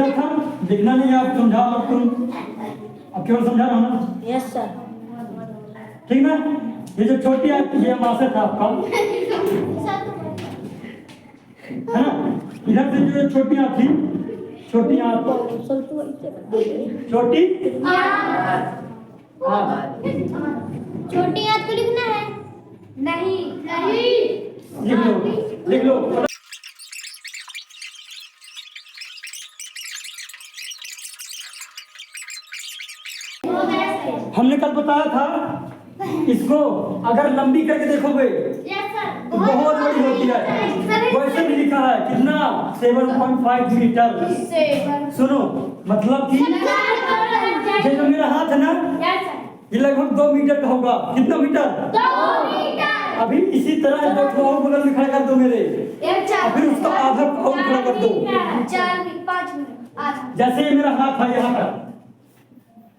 लिखना था, लिखना नहीं आप समझा लो तुम, अब केवल समझा रहा हूँ ना। Yes sir. ठीक ना। ये जो छोटी आंत ये मासे था आपका, है ना। इधर से जो छोटी आंत थी, छोटी आंत, छोटी छोटी आंत को लिखना है? नहीं लिख लो, लिख लो। हमने कल बताया था इसको अगर लंबी करके देखोगे तो बहुत बड़ी होती है। वैसे भी लिखा है कितना 7.5 मीटर। सुनो मतलब कि ये जो मेरा हाथ है ना, ये लगभग 2 मीटर का होगा। कितना मीटर? 2 मीटर। अभी इसी तरह देखो और बगल में खड़ा कर दो मेरे, फिर उसका आधा और खड़ा कर दो। 4-5 मिनट। जैसे ये मेरा हाथ है यहाँ का,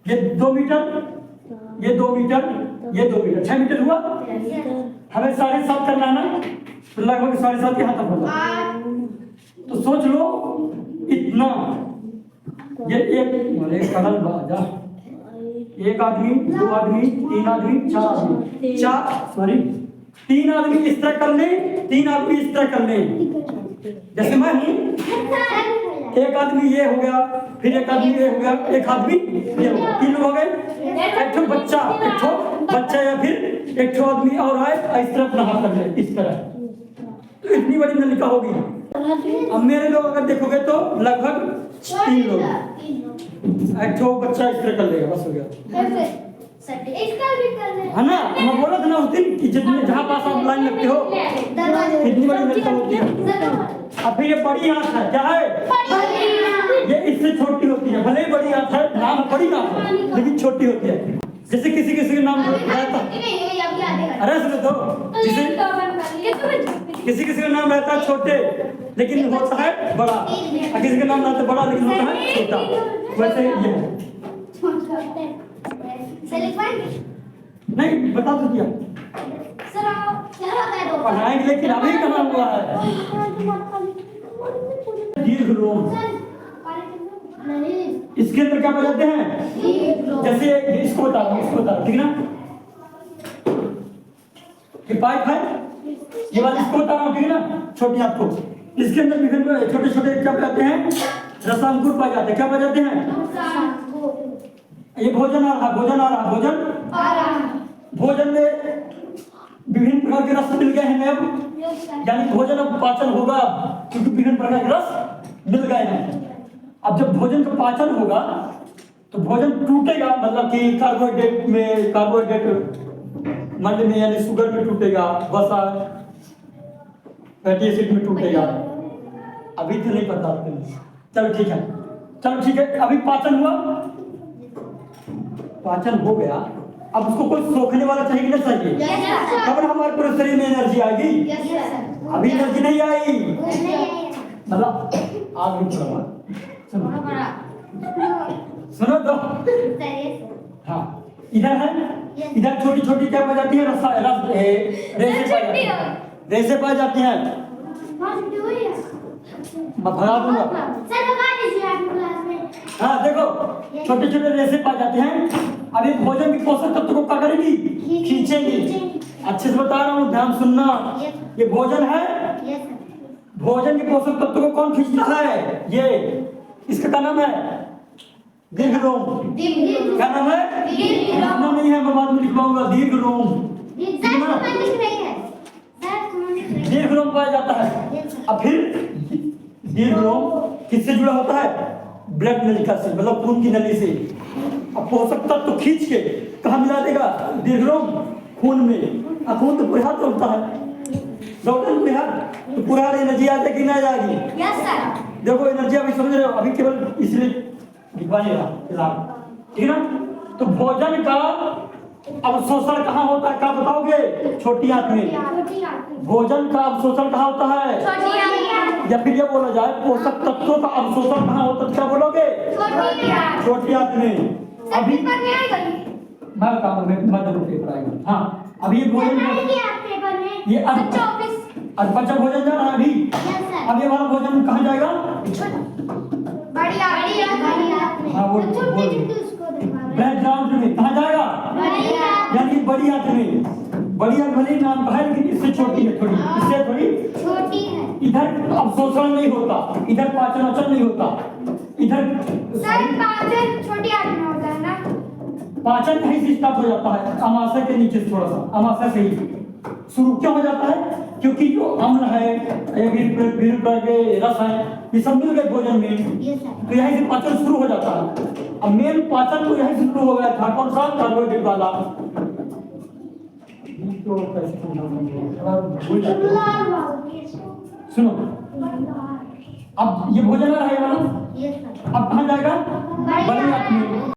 ये 2 मीटर, ये 2 मीटर, ये 2 मीटर, 6 मीटर हुआ। हमें 7.5 करना है ना, तो लगभग 7.5 यहाँ तक होगा। तो सोच लो इतना, ये एक कदम बाजा, एक आदमी, 2 आदमी, 3 आदमी, 4 आदमी, 3 आदमी इस तरह कर ले, 3 आदमी इस तरह कर ले। जैसे मैं हूँ, एक आदमी ये हो गया, फिर एक आदमी ये हो गया, एक आदमी ये हो गया, 3 लोग हो गए। एक ठो बच्चा या फिर एक ठो आदमी और आए, इस तरह अपना हाथ कर ले, इस तरह। तो इतनी बड़ी नलिका होगी। अब मेरे लोग अगर देखोगे तो लगभग 3 लोग, एक ठो बच्चा इस तरह कर लेगा, बस हो गया। इसका भी कर ले, है ना। मैं बोला था ना उस दिन कि जितने जहाँ पास आप लाइन लगते हो कितनी बड़ी नलिका होती है। अब फिर ये बड़ी आंत है, क्या है? ये इससे छोटी होती है, भले ही बड़ी आंत है, नाम बड़ी आंत है लेकिन छोटी होती है। जैसे किसी किसी का नाम रहता, अरे सुनो तो, किसी किसी का नाम रहता है छोटे लेकिन होता है बड़ा, और किसी का नाम रहता है बड़ा लेकिन होता है छोटा। वैसे ये नहीं बता दो क्या पढ़ाएंगे, लेकिन अभी कहाँ हुआ है। दीर्घ रोम, इसके अंदर क्या बताते हैं? जैसे इसको बता ठीक ना, ये पाइप है, ये वाला इसको बता रहा हूँ ठीक ना, छोटी आपको। इसके अंदर विभिन्न छोटे छोटे क्या बताते हैं? रसांकुर पाए जाते हैं। क्या पाए जाते हैं? ये भोजन आ रहा, भोजन में विभिन्न प्रकार के रस मिल गए हैं अब, यानी भोजन अब पाचन होगा क्योंकि विभिन्न प्रकार के रस मिल गए हैं। अब जब भोजन का पाचन होगा तो भोजन टूटेगा, मतलब कि कार्बोहाइड्रेट मंड में यानी शुगर में टूटेगा, वसा फैटी एसिड में टूटेगा। अभी तो नहीं पता आपको, चलो ठीक है। अभी पाचन हुआ, पाचन हो गया, अब उसको कोई सोखने वाला चाहिए कि नहीं चाहिए? तब ना हमारे पूरे शरीर में एनर्जी आएगी। अभी एनर्जी नहीं आई, मतलब आग भी थोड़ा सुनो तो। हाँ इधर है, इधर छोटी छोटी क्या पाई जाती है? रेसे पाई जाती हैं। मैं भगा दूंगा। हाँ देखो छोटे छोटे रेसे पाए जाते हैं। अब ये भोजन की पोषक तत्व को क्या करेगी? खींचेगी। अच्छे से बता रहा हूँ, ध्यान सुनना। ये भोजन है, भोजन के पोषक तत्व को कौन खींचता है? ये इसका क्या नाम है? दीर्घ रोम। क्या नाम है? नाम नहीं है, मैं बाद में लिखवाऊंगा। दीर्घ रोम, दीर्घ रोम पाया जाता है। अब फिर दीर्घ रोम किससे जुड़ा होता है? ब्लड नलिका से, मतलब खून की नली से। अब पोषक तत्व तो खींच के कहाँ मिला देगा? दीर्घ रोम खून में। अब खून तो पूरा हाथ होता है, डॉक्टर पूरे हाथ, तो पूरा एनर्जी आ जाएगी ना जाएगी? देखो एनर्जी अभी समझ रहे हो, अभी केवल इसलिए दिखवाने रहा, ठीक है ना। तो भोजन का अवशोषण कहाँ होता है? क्या बताओगे? छोटी आंत में। भोजन का अवशोषण कहाँ होता है? या फिर ये बोला जाए पोषक तत्वों का अवशोषण कहाँ होता है? क्या बोलोगे? छोटी आंत में। अभी मैं बताऊंगा, मैं जरूर पेपर आएगा। हाँ अभी ये भोजन, ये बच्चा भोजन जा रहा है अभी। अब ये वाला भोजन कहाँ जाएगा? हाँ वो छोटे छोटे उसको दिखा रहे हैं। बैकग्राउंड में कहाँ जाएगा? बढ़िया। यानी बड़ी आंत में। बड़ी आंत भले ही नाम का है लेकिन इससे छोटी है थोड़ी, इससे थोड़ी छोटी है। इधर अवशोषण नहीं होता, इधर पाचन वाचन नहीं होता, इधर सर पाचन छोटी आंत में होता है ना? पाचन कहीं से स्टार्ट हो जाता है, अमाशय के नीचे से थोड़ा सा, अमाशय से ही शुरू क्यों हो जाता है? क्योंकि जो अम्ल है, विभिन्न प्रकार के रस है, ये सब मिल गए भोजन में, ये सर। तो यहीं से पाचन शुरू हो जाता है। अब मेन पाचन तो यहीं से शुरू हो गया था, कौन सा? कार्बोहाइड्रेट वाला। तो कैसे समझाऊंगा? थोड़ा भूल जाते हो। सुनो, अब ये भोजन आ रहा है वाला, ये सर। अब कहाँ जाएगा? बड़ी बड़ी आंत में।